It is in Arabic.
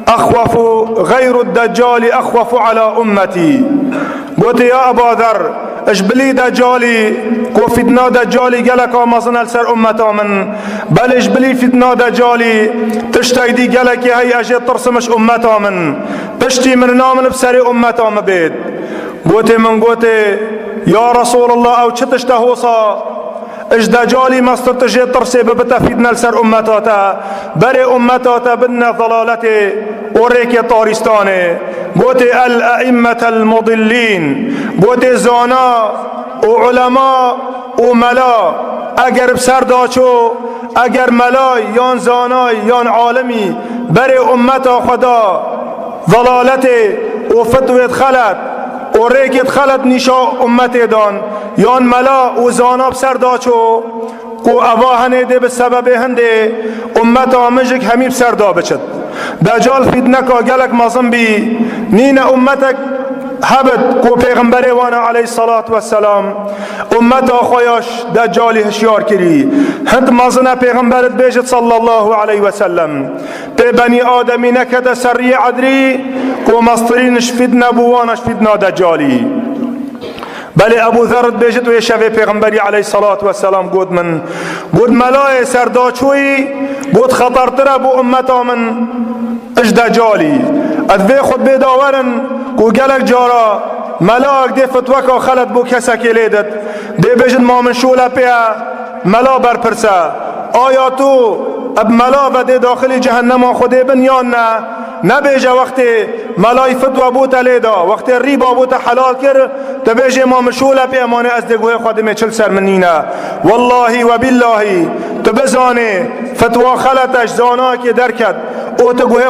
أخوف غير الدجال أخوف على أمتي. قلت يا أبا ذر اجبلي دجالي كو فتنة دجالي قالك ومازن السر أمتا من بل اجبلي فتنة دجالي تشتايدي قالك هاي أجي ترسمش أمتا من تشتي من نامن بسري أمتا مبيت. قلت يا رسول الله أو تشتهوصا اش دجالي مسترتجي ترسي ببتا فتنة السر أمتاتا بري أمتاتا بدنا ضلالتي وريكي طارستاني. قلت الأئمة المضلين قلت زانا وعلماء وملا اگر بسرداشو اگر ملاي يان زاناي يان عالمي بري أمتا خدا ضلالتي وفتوة خلت وريكي خلت نشا أمتي دان يان ملا وزانا بسرداشو کو اواهنه ده به سبب هنده امت آمجک همین سردا بچد دجال فتنه که گلک مازم بی نین امتک هبت کو پیغمبر وانا علیه الصلاة والسلام امت آخویاش دجالی هشیار کری هند مازنه پیغمبرت بیجت صلی الله علیه وسلم تی بنی آدمی نکده سری عدری کو مسترینش فتنه بوانش فتنه دجالی. بل ابو ذر بيجت ويشافي پیغمبري عليه الصلاة والسلام قد ملاي سرداچوي قد خطرتر ابو امتا من اش دجالي ادوي خود بيداورن قو قلق جارا ملاك دي فتوكا خلط بو كساكي ليدت دي بيجت ما من شولا بيها ملا برپرسا آیا تو اب ملا و دي داخل جهنم خودي بنيانا نبيجا وقت ملاي فتوى بوتا ليدا وقت الريبا بوتا حلال كر تبيجي ما مشولا بأمانة أزدقوه خادمة چل سر منينا والله وبالله تبزاني فتوى خلتش زاناك دركت او تقوه